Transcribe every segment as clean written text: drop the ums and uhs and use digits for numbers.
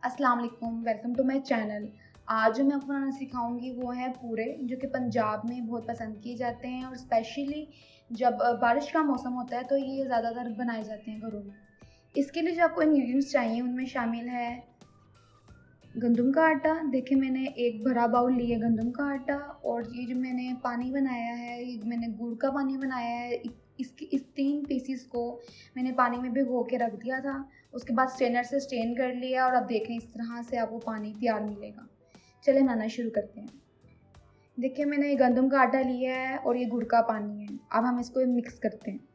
अस्सलाम वालेकुम, welcome to my channel. आज जो मैं आपको बनाना सिखाऊंगी वो है पूरे, जो कि पंजाब में बहुत पसंद किए जाते हैं और स्पेशली जब बारिश का मौसम होता है तो ये ज़्यादातर बनाए जाते हैं घरों में। इसके लिए जो आपको इंग्रेडिएंट्स चाहिए उनमें शामिल है गंदम का आटा। देखिए मैंने एक बड़ा बाउल लिया गंदम का आटा, और ये जो मैंने पानी बनाया है ये मैंने गुड़ का पानी बनाया है। इस 3 पीसीस को मैंने पानी में भिगो के रख दिया था। उसके बाद स्ट्रेनर से स्ट्रेन कर लिया और अब देखें इस तरह से आपको पानी तैयार मिलेगा। चलिए बनाना शुरू करते हैं। देखिए मैंने ये गंदम का आटा लिया है और ये गुड़ का पानी है। अब हम इसको मिक्स करते हैं।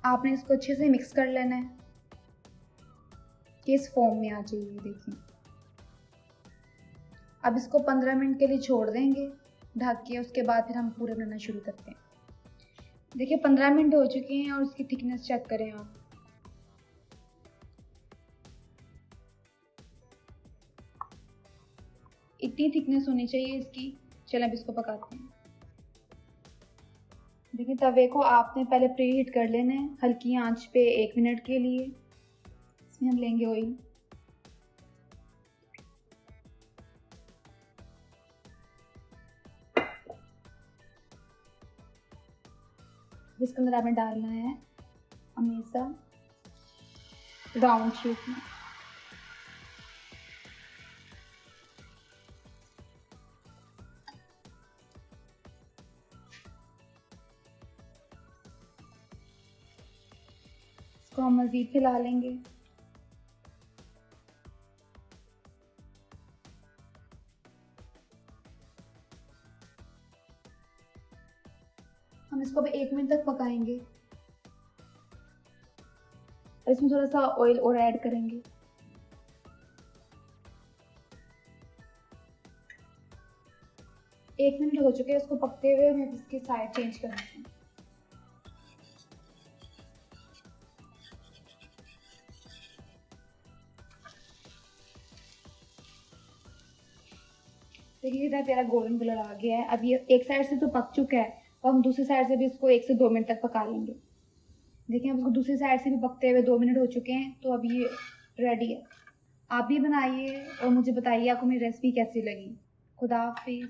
आपने इसको अच्छे से मिक्स कर लेना है कि इस फॉर्म में आ जाइए। देखिए अब इसको 15 मिनट के लिए छोड़ देंगे ढक के। उसके बाद फिर हम पूरे बनाना शुरू करते हैं। देखिए 15 मिनट हो चुके हैं और इसकी थिकनेस चेक करें आप। इतनी थिकनेस होनी चाहिए इसकी। चलिए अब इसको पकाते हैं। देखिए तवे को आपने पहले प्री हीट कर लेना है हल्की आंच पे 1 मिनट के लिए। इसमें हम लेंगे ऑयल। इसके अंदर आपने डालना है हमेशा राउंड शेप में। इसको हम मज़ीद हिला लेंगे। हम इसको भी 1 मिनट तक पकाएंगे। इसमें थोड़ा सा ऑयल और ऐड करेंगे। एक मिनट हो चुके हैं इसको पकते हुए। हम इसकी साइड चेंज कर देते हैं। देखिए कितना प्यारा गोल्डन कलर आ गया है। अब ये एक साइड से तो पक चुका है और हम दूसरी साइड से भी इसको 1 से 2 मिनट तक पका लेंगे। देखिए अब इसको दूसरी साइड से भी पकते हुए 2 मिनट हो चुके हैं तो अब ये रेडी है। आप भी बनाइए और मुझे बताइए आपको मेरी रेसिपी कैसी लगी। खुदा हाफिज़।